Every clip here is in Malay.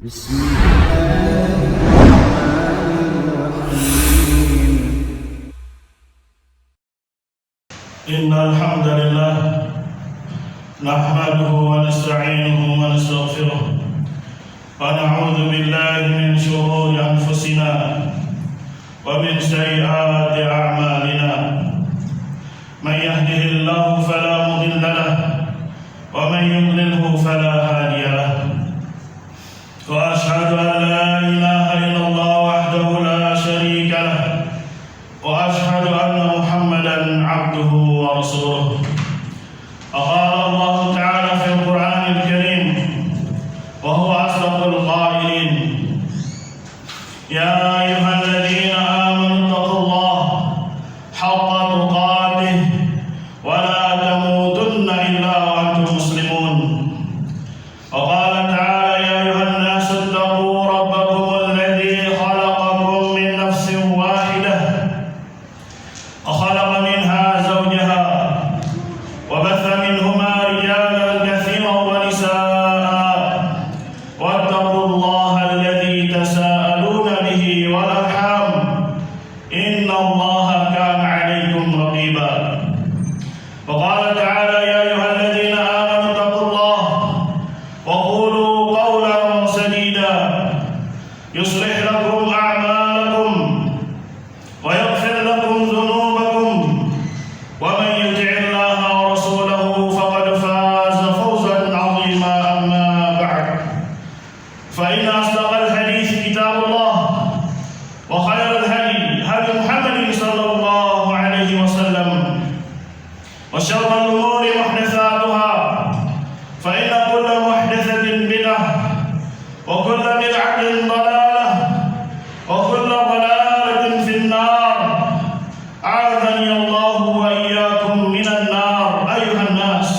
بسم الله الرحمن الرحيم إن الحمد لله نحمده ونستعينه ونستغفره ونعوذ بالله من شرور أنفسنا ومن سيئات أعمالنا من يهده الله فلا مضل له ومن يضلله فلا هادي له وأشهد أن لا إله إلا الله وحده لا شريك له وأشهد أن محمدا عبده ورسوله وقال الله تعالى في القرآن الكريم وهو أصدق القائلين يا أيها الذين آمنوا اتقوا الله حق تقاته ولا تموتن إلا وأنتم مسلمون وقال تعالى يا أيها الناس اتقوا ربكم الذي خلقكم من نفس واحدة وخلق منها زوجها وبث منهما رجالا كثيرا ونساء واتقوا الله الذي تساءلون به والأرحام إن الله كان عليكم رقيبا وقال تعالى يا أيها الذين آمنوا اتقوا الله وقولوا قولا سديدا يصلح لكم أعمالكم ويغفر لكم ذنوبكم ومن يطع الله ورسوله فقد فاز فوزا عظيما أما بعد فإن أصدق الحديث كتاب الله وخير الهدي هدي محمد صلى الله عليه وسلم وشر الأمور محدثاتها فإن كل محدثة بدعة وكل بدعة ضلالة وكل ضلالة في النار أعاذني الله وإياكم من النار أيها الناس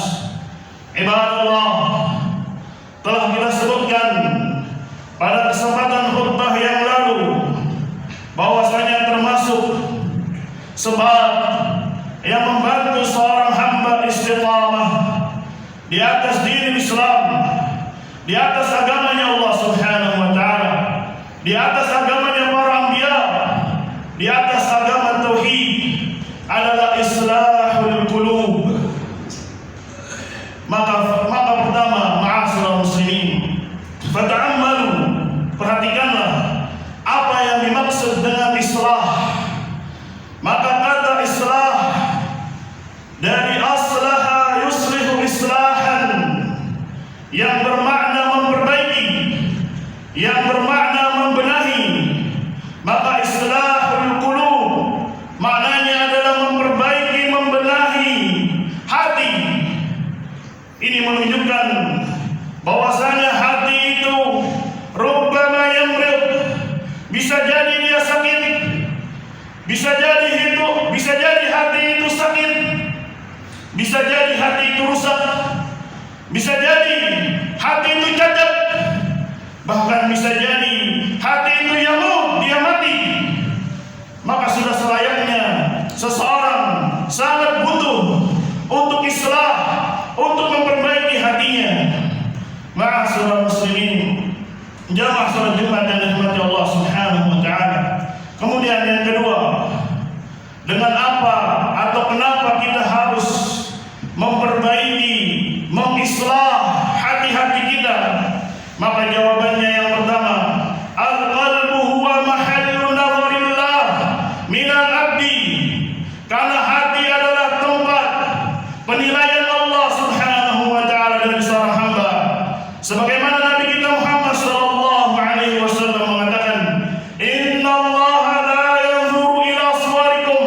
عباد الله. Telah kita sebutkan pada kesempatan khutbah yang lalu bahwasanya termasuk sebab yang membantu seorang hamba istiqamah di atas dini Islam, di atas agamanya Allah Subhanahu wa taala, di atas agamanya para anbiya, di atas agama tauhid adalah islahul qulub. Maka pertama, ma'asyiral muslimin, fata'ammalu, perhatikanlah apa yang dimaksud dengan islah. Maka kata islah dari aslaha yuslihu islahan, yang bermakna memperbaiki, yang bermakna membenahi. Maka islahul qulub maknanya adalah memperbaiki, membenahi hati. Ini menunjukkan bahwasanya hati itu rubbama yamrid, bisa jadi dia sakit, bisa jadi hati itu sakit, bisa jadi hati itu rusak, bisa jadi hati itu cacat, bahkan bisa jadi hati itu yamut, dia mati. Maka sudah selayaknya seseorang sangat butuh untuk islah, untuk memperbaiki hatinya. Ma'asyiral muslimin, jamaah salat Jumat yang dirahmati Allah Subhanahu wa taala. Kemudian yang kedua, dengan apa atau kenapa kita harus memperbaiki, mengislah hati-hati kita? Maka jawabannya yang pertama, al-qalbu huwa mahallu nazarillah minal abdi. Karena hati adalah tempat penilaian Allah Subhanahu wa taala dari seorang hamba. Sebagaimana Nabi kita Muhammad sallallahu alaihi wasallam mengatakan, innallaha la yanzuru ila suwarikum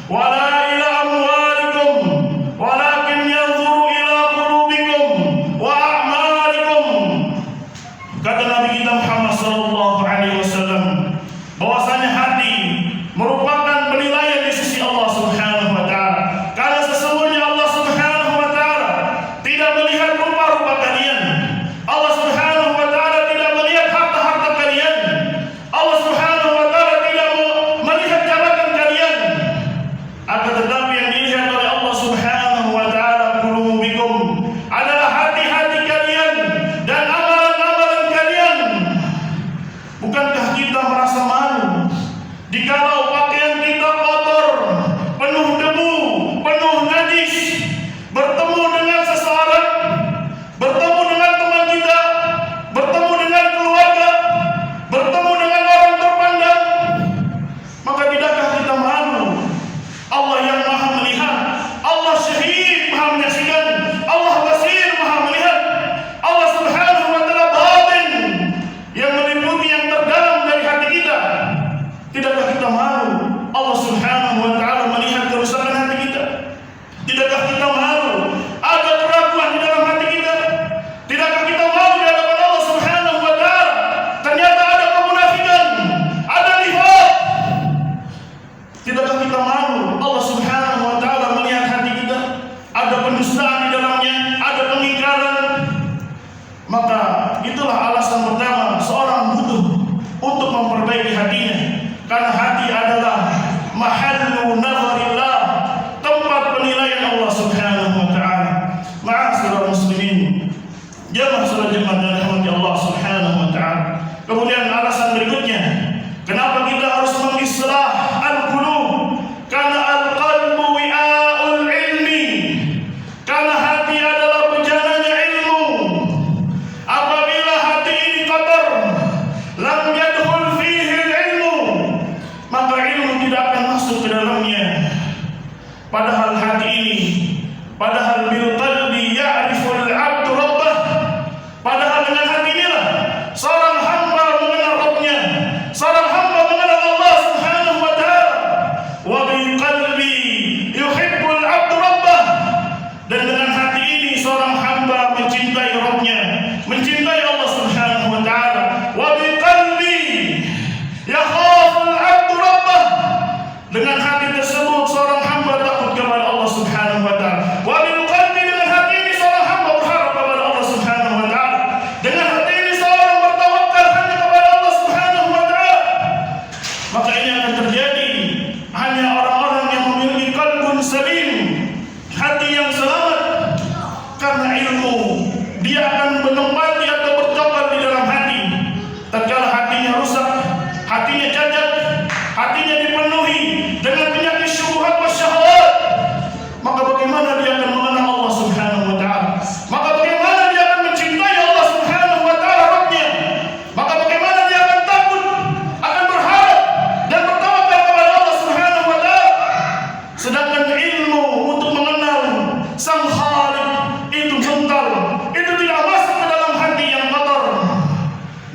wa la ila amwalikum walakin yanzuru ila qulubikum wa a'malikum. Kata Nabi kita Muhammad sallallahu alaihi wasallam bahwasanya hati merupakan penilaian di sisi Allah Subhanahu wa taala. Karena sesungguhnya Allah Subhanahu wa taala tidak melihat rupa-rupa kalian. Allah Subhanahu wa taala tidak melihat harta-harta kalian. Allah Subhanahu wa taala tidak melihat jabatan kalian. Akan tetapi yang dilihat oleh Allah Subhanahu wa taala qulubikum adalah hati-hati kalian dan amalan-amalan kalian.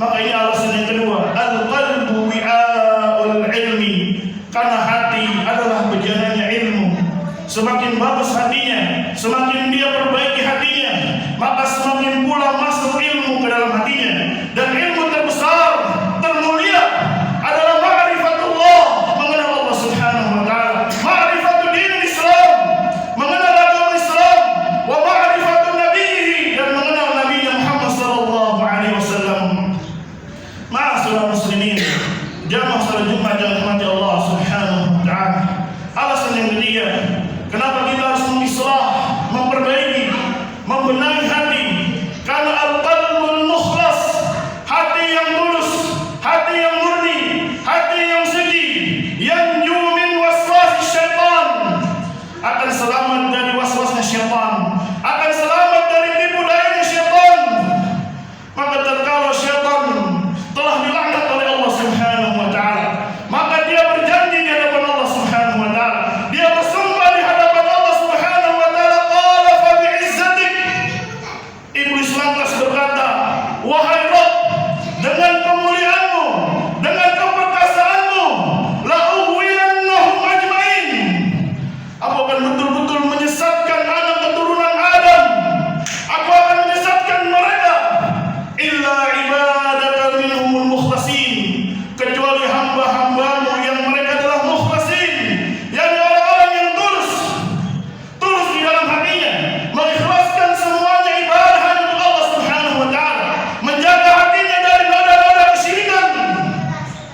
Maka ini alasan yang kedua, al-qalbu wi'a'ul ilmi, karena hati adalah bejananya ilmu. Semakin bagus hatinya, semakin dia perbaiki hatinya, maka semakin pula masuk ilmu ke dalam hatinya. Dan ilmu terbesar, termulia adalah ma'rifatullah, mengenal Allah Subhanahu wa taala, ma'rifatul dinil Islam, mengenal agama Islam, wa ma'rifatun nabiyhi, dan mengenal Nabi Muhammad sallallahu alaihi wasallam. Ma'asyiral muslimin, jamaah salat Jumat yang dirahmati Allah Subhanahu wa taala. Alasan yang ketiga, kenapa kita harus mengislah, memperbaiki, membenahi hati? Karena al-qalbul mukhlas, hati yang tulus, hati yang murni, hati yang suci, yang min waswas syaitan, akan selamat dari waswasnya syaitan, akan selamat dari tipu dayanya syaitan. Maka tatkala syaitan telah dilaknat oleh Allah Subhanahu wa taala, maka dia berjanji di hadapan Allah Subhanahu wa taala, dia bersumpah di hadapan Allah Subhanahu wa taala, qala fa bi'izzatik, iblis lantas berkata, wahai Rabb, dengan kemuliaanmu, dengan keperkasaanmu, la ughwiyannahum ajmain, aku akan betul-betul menyesatkan anak keturunan Adam, aku akan menyesatkan mereka, illa ibadaka minhumul mukhlasin, kecuali hamba-hambamu yang mereka adalah mukhlasin, yang orang-orang yang tulus di dalam hatinya, mengikhlaskan semuanya ibadah hanya untuk Allah Subhanahu wa taala, menjaga hatinya dari noda-noda kesyirikan.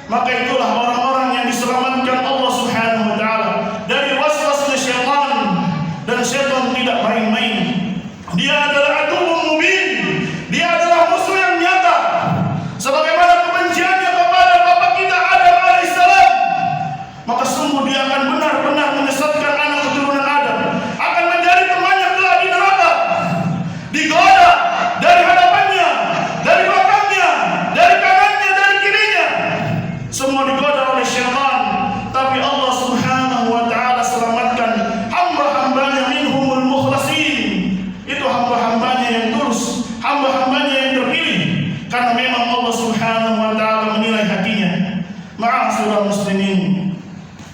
Maka itulah orang-orang yang diselamatkan Allah Subhanahu wa taala dari waswasnya syaitan. Dan syaitan tidak main-main, dia adalah aduwwun mubin, dia adalah musuh yang nyata. Sebagaimana kebenciannya kepada bapak kita Adam alaihissalam, maka sungguh dia akan benar-benar menyesatkan anak keturunan Adam, akan menjadi temannya kelak di neraka, digoda dari hadapannya, dari belakangnya, dari kanannya, dari kirinya, semua digoda oleh syaitan. Tapi Allah Subhanahu wa taala selamatkan hamba-hambanya minhumul mukhlasin, itu hamba-hambanya yang tulus, hamba-hambanya yang terpilih, karena memang Allah Subhanahu wa taala menilai hatinya. Ma'asyiral muslimin,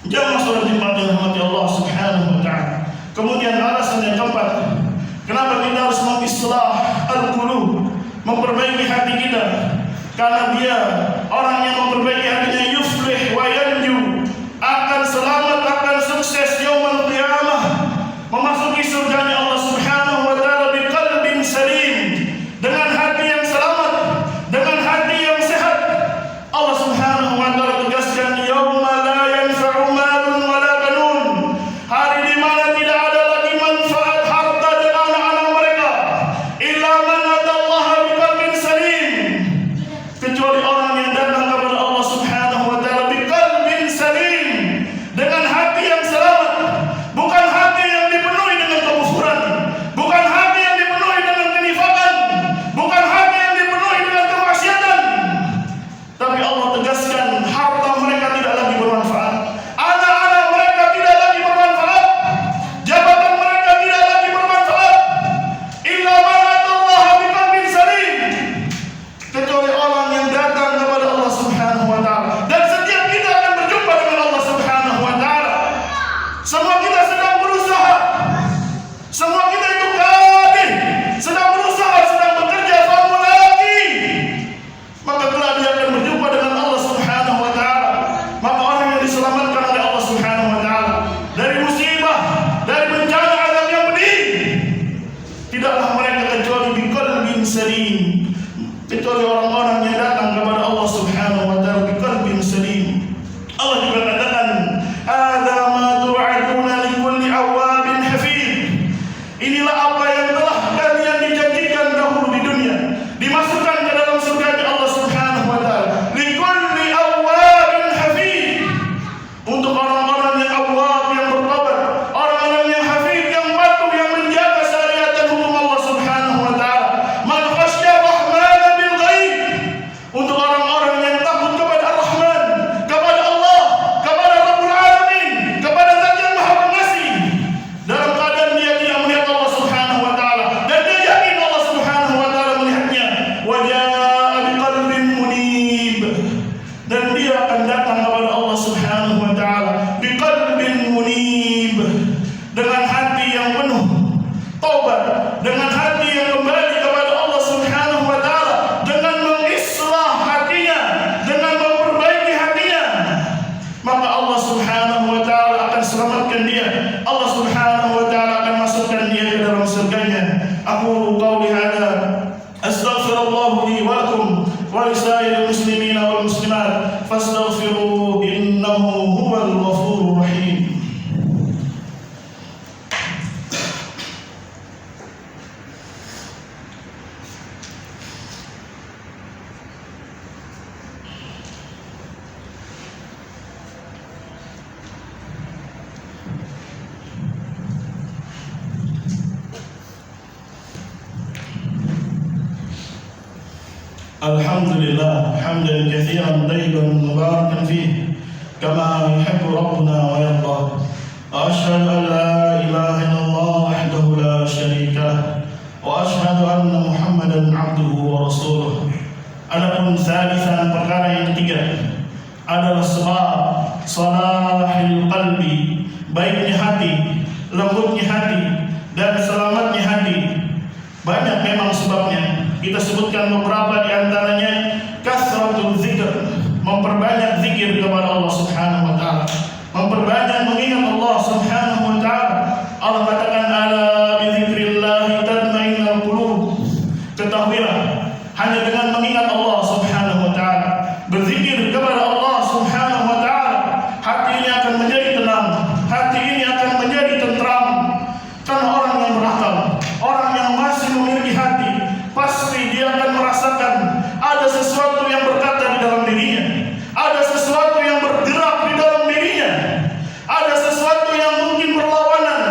jamaah salat Jumat yang dirahmati Allah Subhanahu wa taala. Kemudian alasan yang keempat, kenapa kita harus mengislah al-qulub, memperbaiki hati kita? Karena dia, orang yang memperbaiki hatinya, yuflih wa yanju, akan selamat, akan sukses yaumul qiyamah, memasuki surganya Allah Subhanahu wa taala biqalbin salim, dengan hati yang selamat, dengan hati yang sehat. Allah Subhanahu wa taala tegaskan, yauma la yanfa'u malun wala banun, hari di mana tidak ada lagi manfaat harta dan anak-anak mereka, illa man atallaha biqalbin salim, kecuali orang yang datang kepada Allah Subhanahu wa taala biqalbin salim, dengan hati yang selamat, bukan hati yang dipenuhi dengan kekufuran, bukan hati yang dipenuhi dengan kenifakan, bukan hati yang dipenuhi dengan kemaksiatan. Tapi Allah tegaskan, harta mereka tidak lagi bermanfaat, anak-anak mereka tidak lagi bermanfaat, jabatan mereka tidak lagi bermanfaat, illa man atallaha biqalbin salim, kecuali orang yang datang kepada Allah Subhanahu wa taala. Dan setiap kita akan berjumpa dengan Allah Subhanahu wa taala. Semua kita sedang berusaha, semua kita itu kadih, sedang berusaha, sedang bekerja, famulaki, maka kelak dia akan berjumpa dengan Allah Subhanahu wa taala. Maka orang yang diselamatkan oleh Allah Subhanahu wa taala dari musibah, dari bencana azab yang pedih, tidaklah mereka kecuali biqalbin salim, kecuali orang-orang yang datang kepada Allah Subhanahu wa taala biqalbin salim. Allah juga katakan, hadza ma tu'aduna likulli awwabin hafid, inilah apa yang telah kalian dijanjikan dahulu di dunia, dimasukkan ke dalam surga Allah Subhanahu wa taala. Likulli awwabin hafid, untuk orang-orang yang awwab, yang bertobat, orang-orang yang hafid, yang patuh, yang menjaga syariat dan hukum Allah Subhanahu wa taala. Man khasya rahmana bil ghaib, ولسائر المسلمين والمسلمات فاستغفروه إنه هو الغفور الرحيم. الحمد لله حمدا كثيرا طيبا مباركا فيه كما يحب ربنا ويرضى. وأشهد أن لا إله إلا الله وحده لا شريك له وأشهد أن محمدا عبده ورسوله. Adapun thalithan, perkara yang ketiga adalah sebab salahil qalbi, baiknya hati, lembutnya hati dan selamatnya hati. Banyak memang sebabnya. Kita sebutkan beberapa di antaranya. Kasratul zikr, memperbanyak zikir kepada Allah Subhanahu wa taala, memperbanyak mengingat Allah Subhanahu wa taala. Allah katakan ala bi dzikrillah tatmainnul qulub. Ketahuilah, hanya dengan mengingat Allah Subhanahu wa taala, berzikir kepada Allah Subhanahu wa taala, hati ini akan menjadi tenang, hati ini akan menjadi tentram. Karena orang yang berakal, orang yang masih memiliki hati, pasti dia akan merasakan ada sesuatu yang berkata di dalam dirinya, ada sesuatu yang bergerak di dalam dirinya, ada sesuatu yang mungkin berlawanan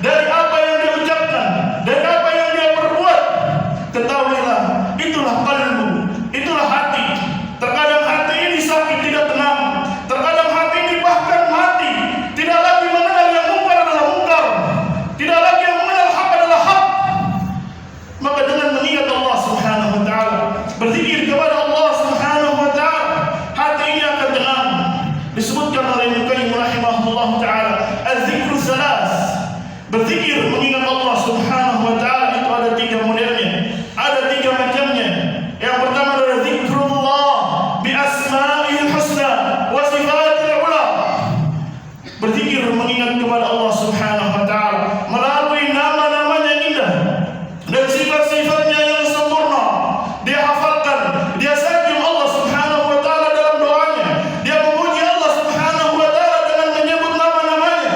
dari apa yang dia ucapkan, dari apa yang dia perbuat. Ketahuilah, itulah qalbu, itulah hati. Terkadang hati ini sakit, tidak tenang. Terkadang hati ini bahkan mati, tidak lagi mengenal yang mungkar adalah mungkar, tidak lagi yang mengenal hak adalah hak. Maka dengan mengingat Allah Subhanahu wa taala, berzikir kepada Allah Subhanahu wa taala, hati ini akan tenang. Disebutkan oleh Ibnu Qayyim rahimahullah taala, az-zikru salas, berzikir mengingat Allah Subhanahu wa taala itu ada 3 modelnya, ada 3 macamnya. Yang pertama adalah zikrullah bi asma'il husna wa sifatil ula, berzikir mengingat kepada Allah Subhanahu wa taala melalui nama-namanya yang indah dan sifat-sifatnya yang sempurna. Dia hafalkan, dia sanjung Allah Subhanahu wa taala dalam doanya, dia memuji Allah Subhanahu wa taala dengan menyebut nama-namanya,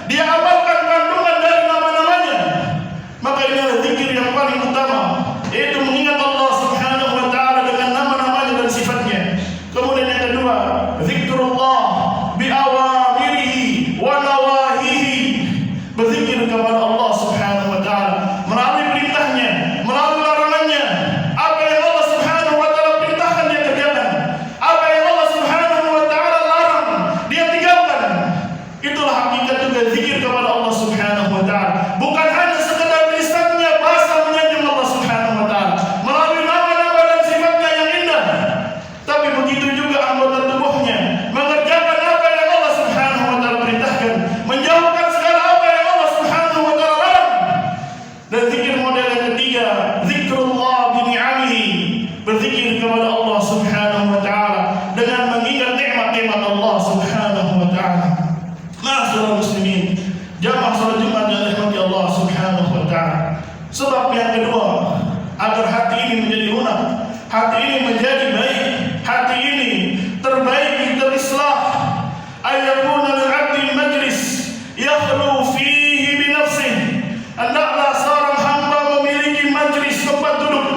dia amalkan kandungan dari nama-namanya. Maka ini adalah zikir yang paling utama, yaitu mengingat Allah Subhanahu wa taala dengan nama-namanya dan sifatnya. Kemudian yang kedua, zikrullah bi awamirihi wa nawahihi, berzikir kepada Allah Subhanahu wa taala melalui perintahnya, melalui larangannya. Apa yang Allah Subhanahu wa taala perintahkan dia kerjakan, apa yang Allah Subhanahu wa taala larang dia tinggalkan. Itulah hakikat juga zikir kepada Allah Subhanahu wa taala. Bukan hanya sekedar lisannya bahasa menyanjung Allah Subhanahu wa taala melalui nama-nama dan sifatnya yang indah, tapi begitu juga anggota tubuhnya mengerjakan apa yang Allah Subhanahu wa taala perintahkan, menjauhkan segala apa yang Allah Subhanahu wa taala larang. Dan zikir model yang ketiga, zikrullah bi ni'amihi, berzikir kepada Allah Subhanahu wa taala dengan mengingat nikmat-nikmat Allah Subhanahu wa taala. Ma'asyiral muslimin, jamaah salat Jumat yang dirahmati Allah Subhanahu wa taala. Sebab yang kedua, agar hati ini menjadi lunak, hati ini menjadi baik, hati ini terbaik, terislah, ayyakuna lil 'abdi majlis yakhlu fihi bi nafsihi. Hendaklah seorang hamba memiliki majlis, tempat duduk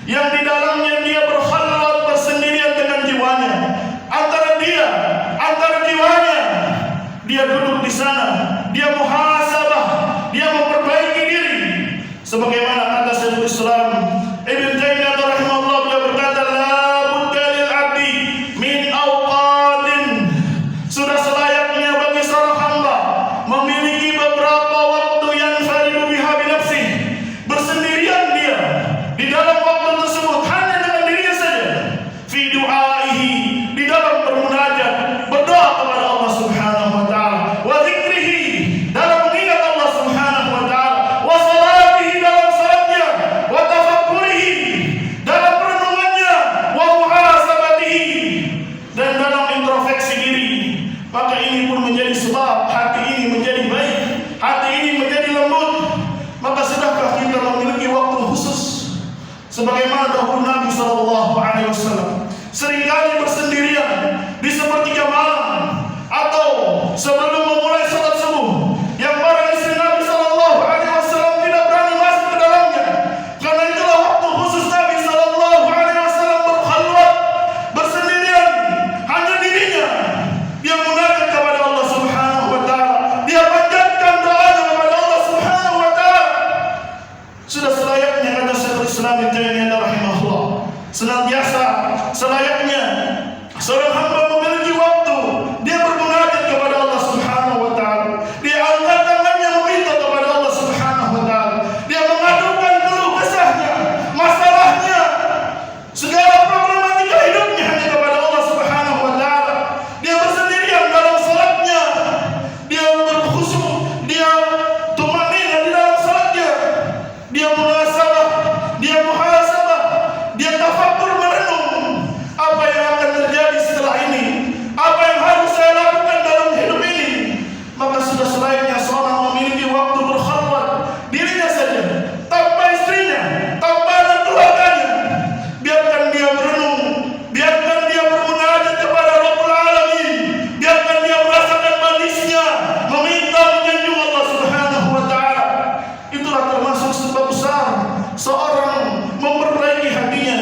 yang di dalamnya dia berkhalwat, bersendirian dengan jiwanya. Antara jiwanya, dia duduk di sana, dia muhasabah, dia memperbaiki diri. Sebagaimana kata Syekhul Islam Ibnu Taimiyah rahimahullah, beliau berkata, la budda lil 'abdi min awqatin, sudah selayaknya bagi seorang hamba memiliki beberapa waktu yang faridu biha bi nafsihi, bersendirian dia di dalam waktu tersebut hanya dengan dirinya saja, fi du'aihi, di dalam bermunajat, berdoa kepada Allah Subhanahu wa taala, wa dzikrihi, dalam mengingat Allah Subhanahu wa taala, wa salatihi, dalam salatnya, wa tafakkurihi, dalam renungannya, wa muhasabatihi, dan dalam introspeksi diri. Maka ini pun menjadi sebab hati ini menjadi baik, hati ini menjadi lembut. Maka sudahkah kita memiliki waktu khusus sebagaimana dahulu Nabi sallallahu alaihi wasallam Seorang hamba memiliki waktu, dia bermunajat kepada Allah Subhanahu wa taala. Dia angkat tangannya meminta kepada Allah Subhanahu wa taala. Dia mengadukan keluh kesahnya, masalahnya, segala problematika hidupnya hanya kepada Allah Subhanahu wa taala. Dia bersendirian dalam salatnya. Dia berkhusyuk, dia tumanina di dalam salatnya. Dia muhasabah, dia muhasabah, dia tafakkur merenung apa yang akan terjadi setelah ini, apa yang harus saya lakukan dalam hidup ini. Maka sudah selainnya seorang memiliki waktu berkhalwat dirinya saja, tanpa istrinya, tanpa anak keluarganya. Biarkan dia merenung, biarkan dia bermunajat kepada Rabbul Alamin, biarkan dia merasakan manisnya meminta menyanjung Allah Subhanahu wa taala. Itulah termasuk sebab besar seorang memperbaiki hatinya.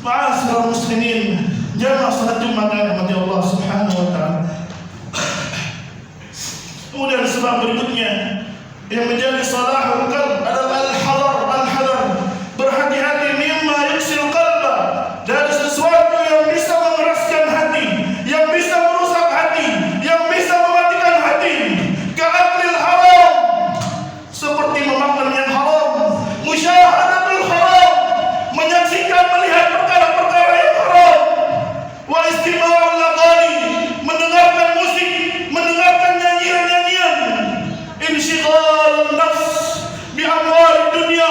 Ma'asyiral muslimin, jamaah salat Jumat yang dirahmati Allah Subhanahu wa taala. Kemudian sebab berikutnya yang menjadi salahul qalb adalah al-hadar. Berhati-hati mimma yuksil qalba, dari sesuatu yang bisa mengeraskan hati, yang bisa merusak hati, yang bisa mematikan hati. Ka'aklil haram, seperti memakan yang haram, musyahadatul haram, menyaksikan melihat perkara-perkara yang haram, wa istima'ul laqani, mendengarkan musik, mendengarkan nyanyian-nyanyian, insyighal nafs bi amwal dunia,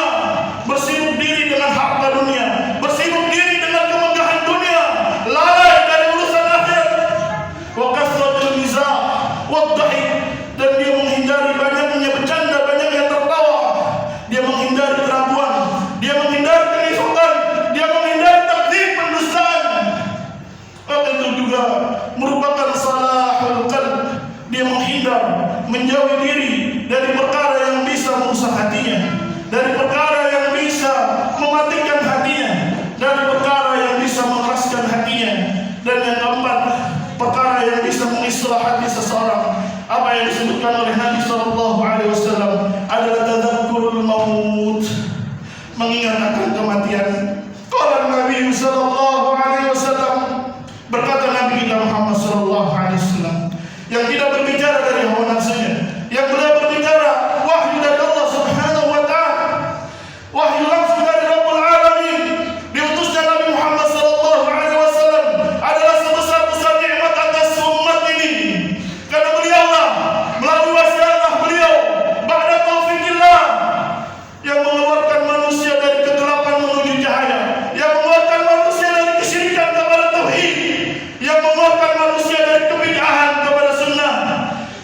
bersibuk diri dengan harta dunia, bersibuk diri dengan kemegahan dunia, lalai dari urusan akhirat, wa kasratul mizah wa dhahik, dan dia menghindari banyaknya bercanda, banyaknya tertawa, dia menghindari keraguan, dia menghindari kenifakan, dia menghindari takdzib, pendustaan. Maka itu juga merupakan salahul qalb. Dia menghindar, menjauhi diri dari perkara yang bisa merusak hatinya, dari perkara yang bisa mematikan hatinya, dari perkara yang bisa mengeraskan hatinya. Dan yang keempat, perkara yang bisa mengislah hati seseorang, apa yang disebutkan oleh Nabi sallallahu alaihi wasallam adalah tadzakkurul maut, mengingat akan kematian. Qala Nabi sallallahu alaihi wasallam, berkata Nabi kita Muhammad sallallahu alaihi wasallam, yang tidak berbicara dari hawa nafsunya, yang beliau berbicara wahyu dari Allah Subhanahu wa taala, wahyu langsung dari Rabbul Alamin. Diutusnya Nabi Muhammad sallallahu alaihi wasallam adalah sebesar-besar nikmat atas umat ini, karena beliaulah melalui wasiatlah beliau ba'da taufikillah yang mengeluarkan manusia dari kegelapan menuju cahaya, yang mengeluarkan manusia dari kesyirikan kepada tauhid, yang mengeluarkan manusia dari kebid'ahan kepada sunnah,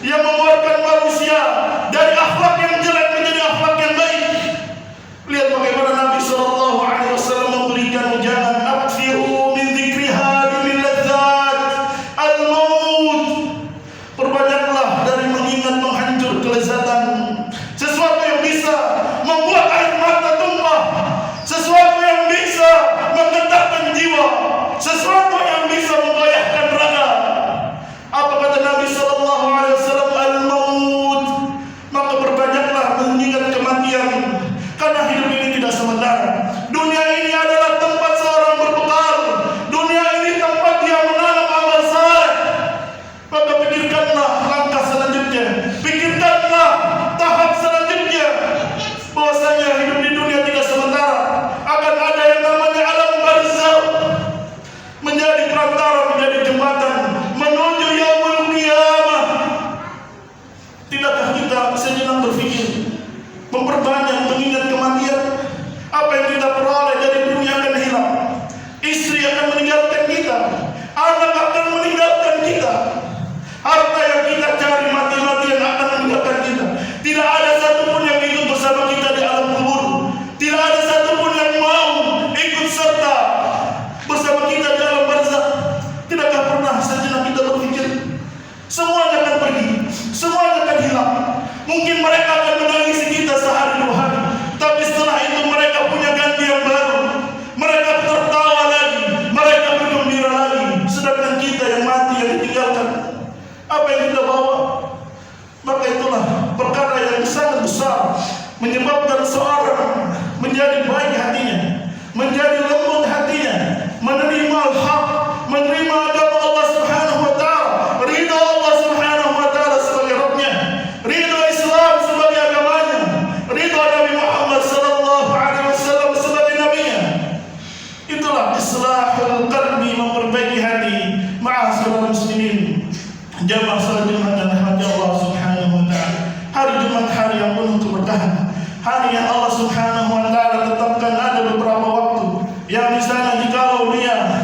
yang mengeluarkan manusia dari islahul qalbi, memperbaiki hati. Ma'asyiral muslimin, jamaah salat Jumat dan rahmat Allah Subhanahu wa taala. Hari Jumat hari yang penuh keberkahan, hari yang Allah Subhanahu wa taala tetapkan ada beberapa waktu yang di sana jikalau dia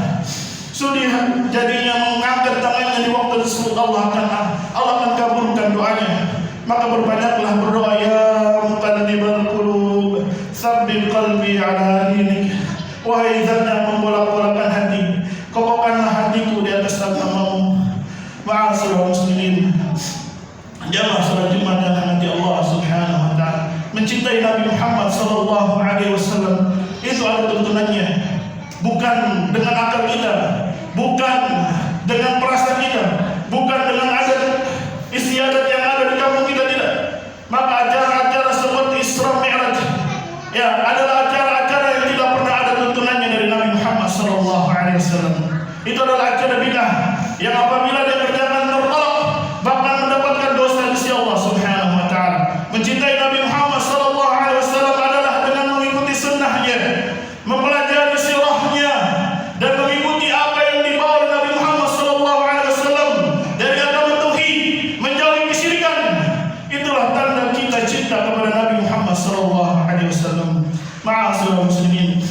sudah jadinya mengangkat tangannya di waktu tersebut, Allah akan kabulkan doanya. Maka berbanyaklah berdoa, ya muqallibal qulub, tsabbit qalbi ala dinik. Wahai zat yang membolak-bolakan hati, kokohkanlah hatiku di atas agamamu. Ma'asyiral muslimin, jamaah salat Jumat dan rahmati Allah Subhanahu wa taala. Mencintai Nabi Muhammad sallallahu alaihi wasallam itu ada tuntunannya, bukan dengan akal kita, bukan dengan perasaan kita, bukan dengan adat istiadat yang ada di kampung kita, tidak. Maka acara-acara seperti Isra Mi'raj ya adalah acara-acara yang tidak pernah ada tuntunannya dari Nabi Muhammad sallallahu alaihi wasallam. Itu adalah acara bid'ah yang apabila dia berjalan tertolak bahkan mendapatkan dosa di sisi Allah Subhanahu wa taala. Mencintai Nabi Muhammad sallallahu alaihi wasallam adalah dengan mengikuti sunnahnya, mempelajari sirahnya, dan mengikuti apa yang dibawa oleh Nabi Muhammad sallallahu alaihi wasallam dari agama tauhid, menjauhi kesyirikan. Itulah tanda kita cinta kepada Nabi Muhammad sallallahu alaihi wasallam. Ma'asyiral muslimin,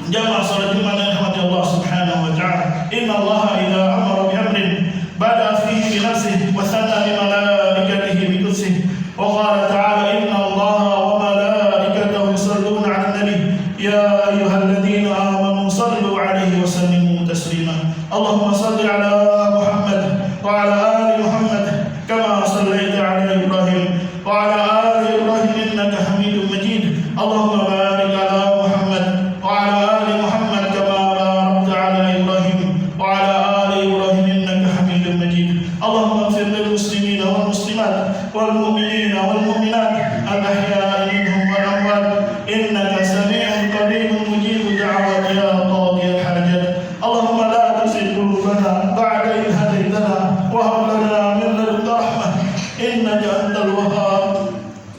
jamaah salat Jumat dan rahmati Allah Subhanahu wa taala. Inna Allah idza amara bi amrin bada fihi bi nafsihi wa sanna bi malaikatihi bi qudsihi wa qala ta'ala inna Allah wa malaikatahu yusalluna 'alan nabi ya ayyuhalladhina amanu sallu 'alaihi wa sallimu taslima. Allahumma salli 'ala Muhammad wa 'ala ali Muhammad kama sallaita 'ala Ibrahim wa 'ala ali Ibrahim innaka Hamidum Majid. Allahumma barik 'ala Muhammad wa 'ala ali Muhammad kama barakta 'ala Ibrahim wa 'ala ali Ibrahim innaka Hamidum Majid. Allahumma ighfir lil muslimin wal muslimat wal mu'minin wal mu'minat al ahya'i minhum wal amwat innaka sami'un qaribun mujibud da'wat ya qadiyal hajat. Allahumma la tuzigh qulubana ba'da idh hadaytana wa hab lana min ladunka rahmah innaka antal wahhab.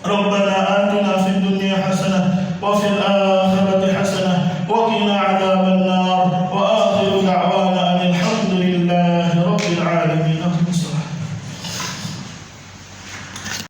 Rabbana atina fid dunya hasanah wa fil